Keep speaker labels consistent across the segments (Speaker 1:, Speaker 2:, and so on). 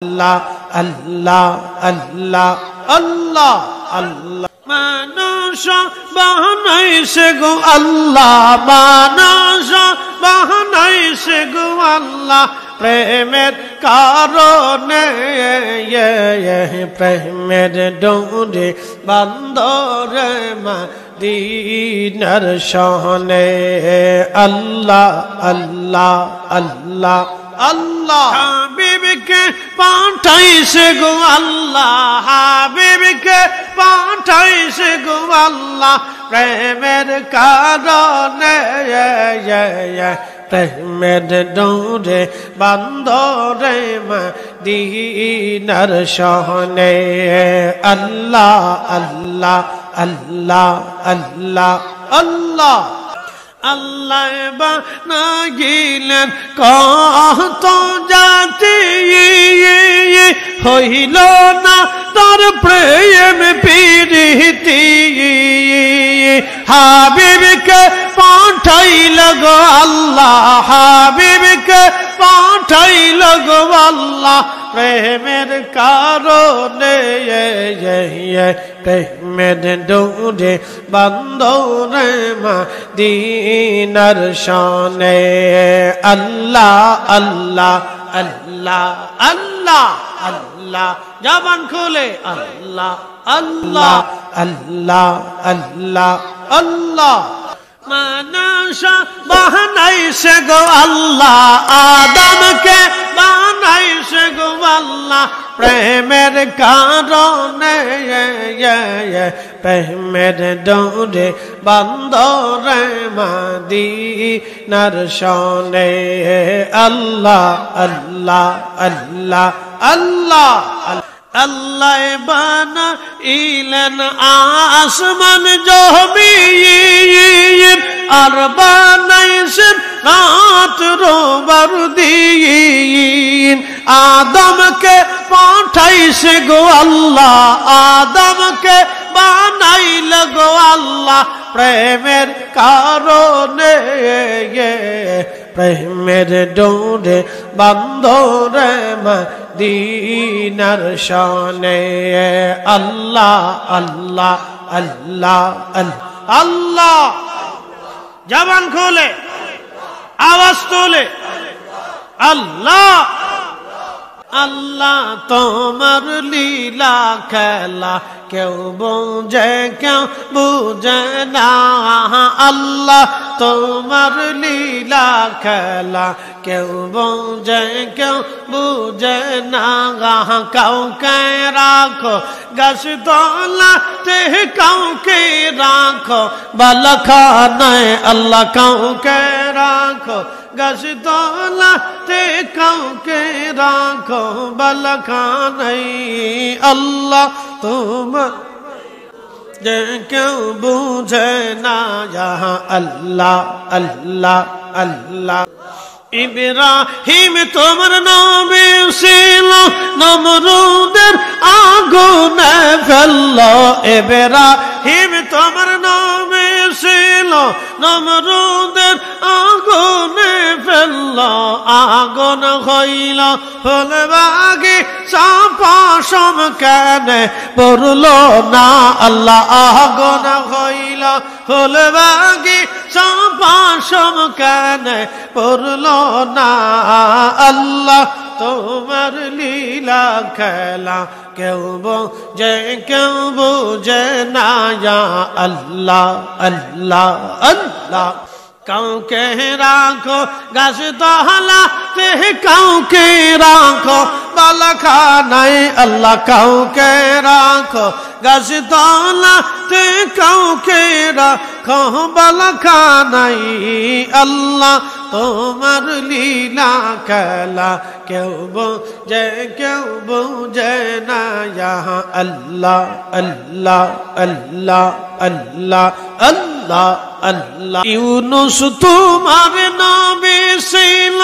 Speaker 1: Allah, Allah, Allah, Allah, Allah. Manasha bahanayse go Allah, manasha bahanayse go Allah. প্রেমের কারণে প্রেমের ডোরে বান্দরে মদিনার শহরে আল্লাহ আল্লাহ আল্লাহ আল্লাহ হাবিবকে পাঠাইছে গো আল্লাহ হাবিবকে পাঠাইছে গো আল্লাহ প্রেমের কারণে প্রেমের ডোরে বান্দরে মদিনার শহরে আল্লাহ আল্লাহ আল্লাহ আল্লাহ আল্লাহ আল্লাহ বানাইলেন কত জাতি হইল না তার প্রেম প্রীতি হাবিবকে পাঠাইল গো আল্লাহ হাবিবকে পাঠাইল গো আল্লাহ প্রেমের কারণে প্রেমের ডোরে বান্দরে মদিনার শনে আল্লাহ আল্লাহ আল্লাহ আল্লাহ আল্লাহ জবান খুলে আল্লাহ আল্লাহ আল্লাহ আল্লাহ আল্লাহ মানাশা বানাইছে গো আল্লাহ আদমকে বানাইছে গো আল্লাহ প্রেমের কারণে প্রেমের ডোরে বান্দরে মদিনার শনে আল্লাহ আল্লাহ আল্লাহ আল্লাহ আল্লাহ বানাইলেন আসমান জমিন আর বানাইছেন রাত রোবার দিন আদমকে পাঠাইছে গো আল্লাহ আদমকে বানাইল গো আল্লাহ প্রেমের কারণে প্রেমের ডোরে বান্দরে মদিনার শনে আল্লাহ আল্লাহ আল্লাহ আল্লাহ জবান খোলে আওয়াজ তোলে আল্লাহ আল্লাহ তোমার লীলা খেলা কেউ বোঝে কেউ বুঝে না আল্লাহ তোমার লীলা খেলা কেউ বোঝে কেউ বুঝে না কাউকে রাখো গাছ তলাতে কাউকে রাখো বালখানায় আল্লাহ কাউকে রাখো গাছ তলাতে কাউকে রাখো বালখানায় আল্লাহ তোমার যে কেউ বুঝে না আল্লাহ আল্লাহ আল্লাহ ইব্রাহিম তোমার নবী ছিল নমরুদের আগুনে ফেললো ইব্রাহিম তোমার নবী ছিল নমরুদের আগুনে ফেললো আগুন হইল ফুলবাগি চাপা সমকানে পড়লো না আল্লাহ আগুন হইল ফুলবাগি চাপা সমকানে পড়লো না আল্লাহ তোমার লীলা খেলা কেউ বোঝে কেউ বুঝে না আল্লাহ আল্লাহ আল্লাহ কাউকে রাখো গাছ তলাতে কাউকে রাখো বালখানায় আল্লাহ কাউকে রাখো গাছ তলাতে কাউকে রাখো বালখানায় আল্লাহ তোমার লীলা খেলা কেউ বুঝে না আল্লাহ আল্লাহ আল্লাহ আল্লাহ আল্লাহ আল্লাহ ইউনুস তোমার নবী ছিল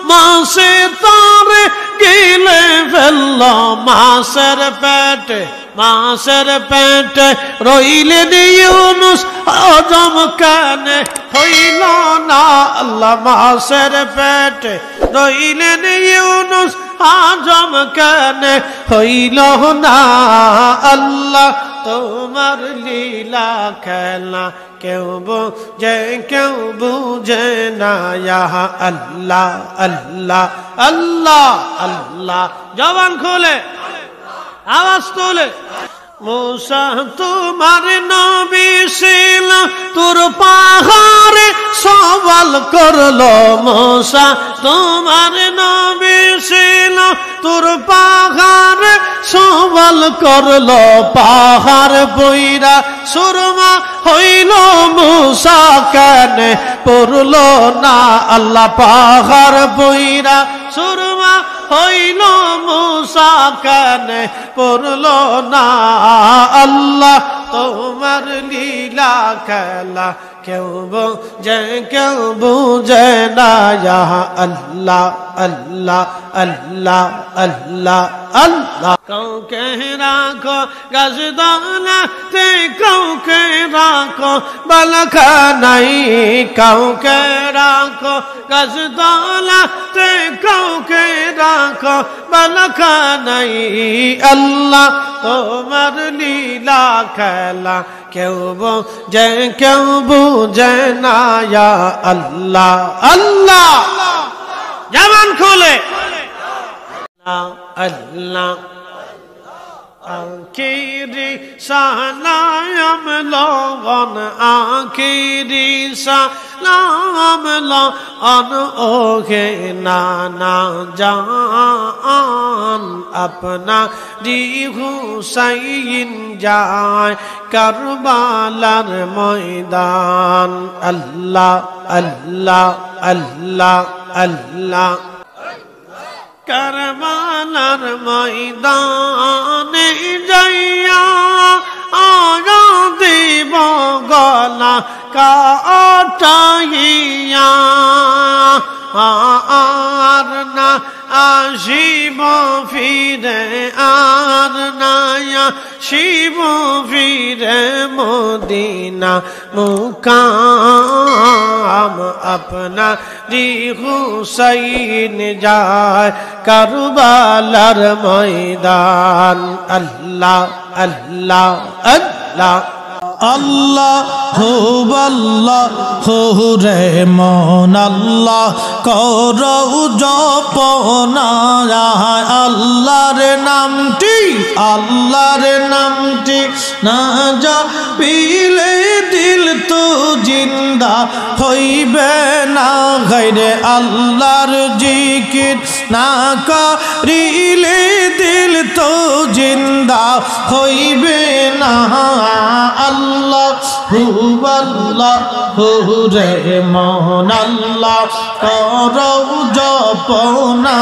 Speaker 1: মাসে তারে গিলে ফেলল আল্লাহ মাছের পেটে রইলেন ইউনুস হজম কেন হইল না আল্লাহ মাছের পেটে রইলেন ইউনুস হজম কেন হইল না আল্লাহ তোমার লীলা খেলা কেউ বুঝে না ইয়া আল্লাহ আল্লাহ আল্লাহ আল্লাহ জবান খোলে আওয়াজ তোলে मूसा तुम्हारे नबी ছিল তোর পাহাড়ে সওয়াল করলো मूसा তোমারে নবী ছিল তোর পাহাড়ে সওয়াল করলো পাহাড় বইরা সুরমা হইল मूसा কেন পড়লো না আল্লাহ পাহাড় বইরা সুরমা হইল मूसा কেন পড়লো না আল্লাহ তোমার লীলা খেলা কেউ বুঝে না ইয়া আল্লাহ আল্লাহ আল্লাহ আল্লাহ আল্লাহ কাউকে রাখো গাছদানাতে কাউকে রাখো বালখানাই কাউকে রাখো গাছদানাতে কাউকে রাখো বালখানাই আল্লাহ তোমার লীলা খেলা কেউ বুঝে না ইয়া আল্লাহ আল্লাহ জবান খোলে আল্লাহ আখিরি সালাম লগন আখিরি সালাম লগন ওহে নানা জান আপনা রি হুসাইন যায় কারবালার ময়দান আল্লাহ আল্লাহ আল্লাহ আল্লাহ কারবালার ময়দানে যাইয়া আগা দিব গলা কাটাইয়া আর না আসিব ফিরে আর না আসিব ফিরে মদিনা মুকাম আপনা রি হুসাইন যায় কারবালার ময়দান আল্লাহ আল্লাহ আল্লাহ আল্লাহ আল্লাহ রে মন আল্লাহ করো জপনা আল্লাহর নামটি না জপিলে দিল তো জিন্দা হইবে না গায়রে আল্লাহর জিকির না করিলে দিল তো জিন্দা হইবে না আল্লাহ রে মন আল্লাহ করো জপনা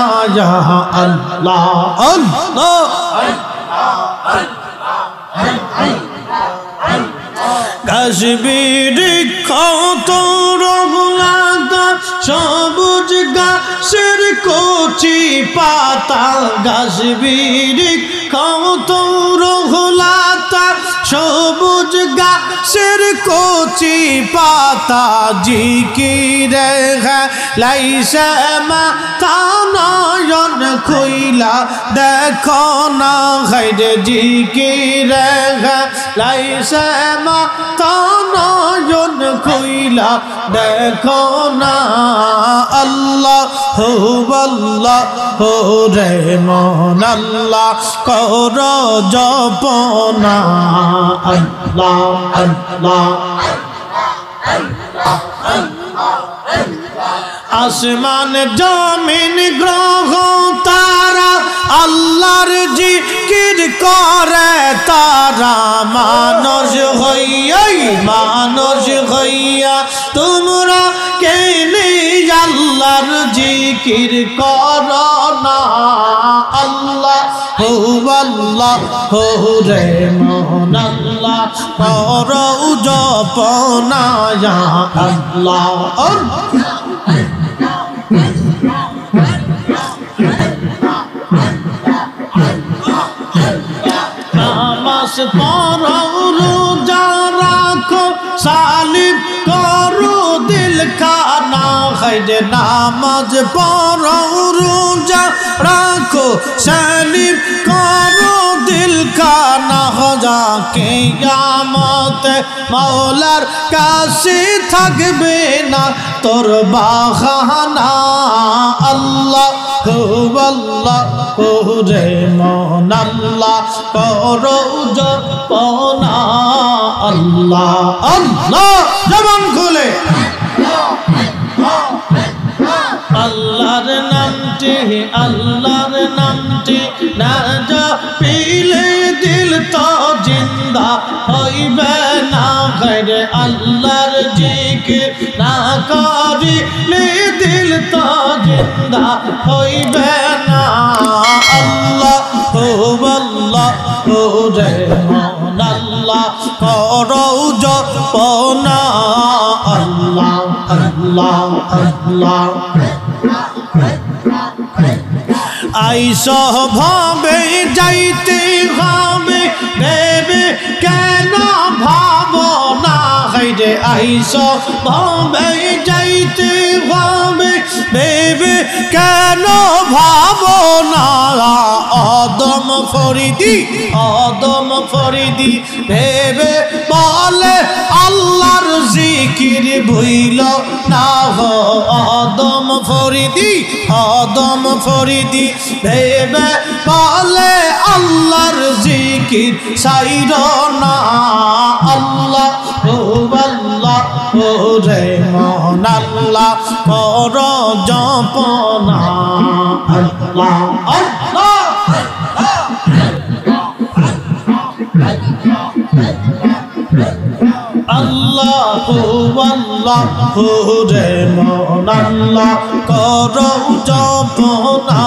Speaker 1: আল্লাহ আল্লাহ কাশ্মীর কত রঘুনাথ সবুজ গাছের কচি পাতা কাশ্মীর কত রঘুনাথ সবুজ গাছের কচি পাতা জিকিরে লাইসে মাথা নয়ন খুইলা দেখো না গায়রে জিকিরে লাইসে মাথা নয়ন খুইলা দেখো না আল্লাহ রে মন আল্লাহ করো জপনা আল্লাহ আল্লাহ আসমান জমিন গ্রহ তারা আল্লাহর জিকির করে তারা মানুষ হইয়া তোমরা কেনে আল্লাহর জিকির করো না আল্লাহ রে মন আল্লাহ করো জপনা আল্লাহ পড়ো রোজা রাখো সালিম করো দিল খানা খাইরে নামাজ পড়ো রোজা রাখো সালিম করো দিল খানা হজা কিয়ামতে মাওলার কাছে থাকবে না তোর বাহানা আল্লাহ আল্লাহ রে মন আল্লাহ করো জপনা আল্লাহ আল্লাহ জবান খুলে আল্লাহর নামটি না জপিলে দিল তো জিন্দা হইবে না গরে আল্লাহর জিকির না করিলে দিল তো জিন্দা হইবে না আল্লাহ রে মন আল্লাহ করো জপনা আল্লাহ আল্লাহ আল্লাহ আইস ভাবে যাইতে হবে দেবে কেন ভাবনা হাইরে আইস ভাবে যাইতে হবে দেবে কেন ভাবনা আদম ফরিদি ভেবে বলে আল্লাহর জিকির ভুইল না হো আদম ফরিদি ভেবে বলে আল্লাহর জিকির সাইর না আল্লাহ রে মন আল্লাহ কর জপনা আল্লাহ আল্লাহ আল্লাহ রে মন আল্লাহ করো জপনা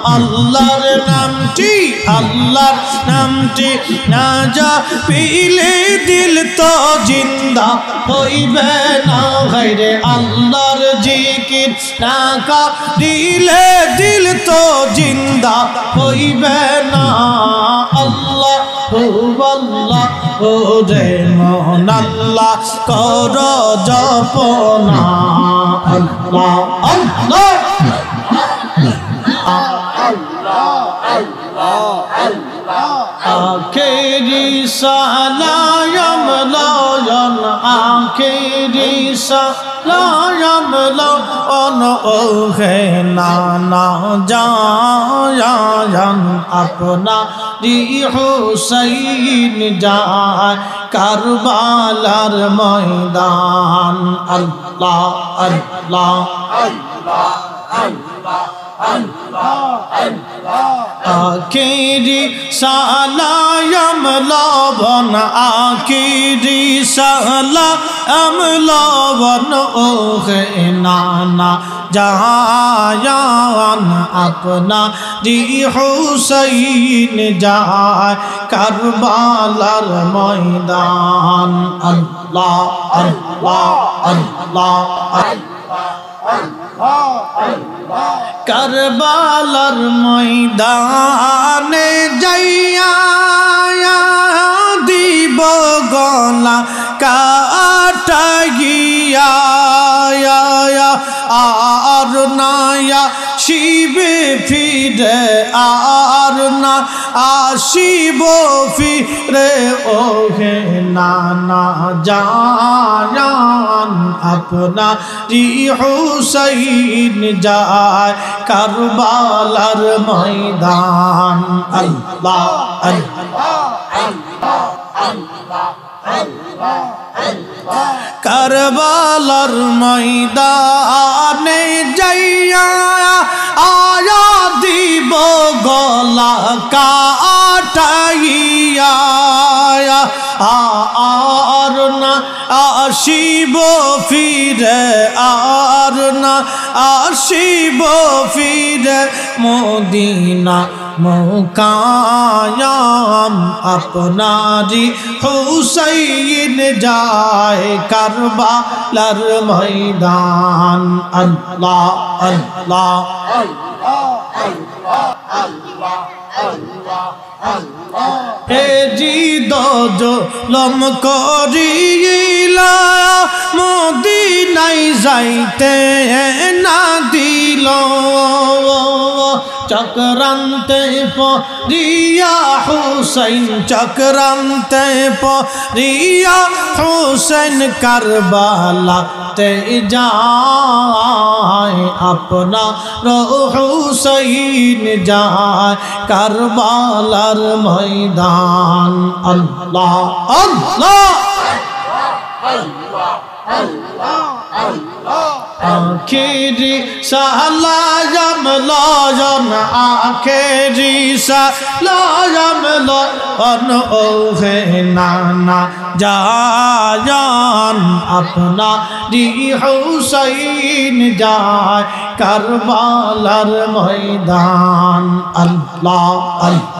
Speaker 1: আল্লাহর নামটি না জপিলে দিল তো জিন্দা হইবে না হায়রে আল্লাহর জিকির না করিলে দিল তো জিন্দা হইবে না আল্লাহ রে মন আল্লাহ করো জপনা আল্লাহ আল্লাহ আখেরি সালাম লয়ন আখেরি সালাম লয়ন ওহে নানা জায়ান আপনা রি হুসাইন যায় কারবালার ময়দান আল্লাহ আল্লাহ আল্লাহ আল্লাহ আখেরি সালাম লবন আখেরি সালাম লবন ওহে নানা জায়ান আপনা রি হুসাইন যায় কারবালার ময়দান আল্লাহ আল্লাহ আল্লাহ কারবালার ময়দানে যাইয়া দিব গলা কাটাইয়া আর নায়া শিবে ফিরে আর না আসিব ফিরে ওহে নানা জায়ান আপনা রি হুসাইন যায় কারবালার ময়দান আল্লাহ আল্লাহ কারবালার ময়দানে যাইয়া আয়া দিব গলা কাটাইয়া আর না আসিব ফিরে আর না আসিব ফিরে মদিনা মুকায়াম আপনারি হুসাইন যায় কারবালার ময়দান আল্লাহ আল্লাহ আল্লাহ আল্লাহ হে জিদ জলম করিলা মদিনায় যাইতে না দিল চক্রান্তে পরিয়া হুসাইন চক্রান্তে পরিয়া হুসাইন কারবালাতে যায় আপনার হুসাইন যায় কারবালার ময়দান আল্লাহ আল্লাহ আখেরি সালাম লজন আখেরি সালাম লজন ও হে নানা জান আপনারি হুসাইন যায় কারবালার ময়দান আল্লাহ আল্লাহ।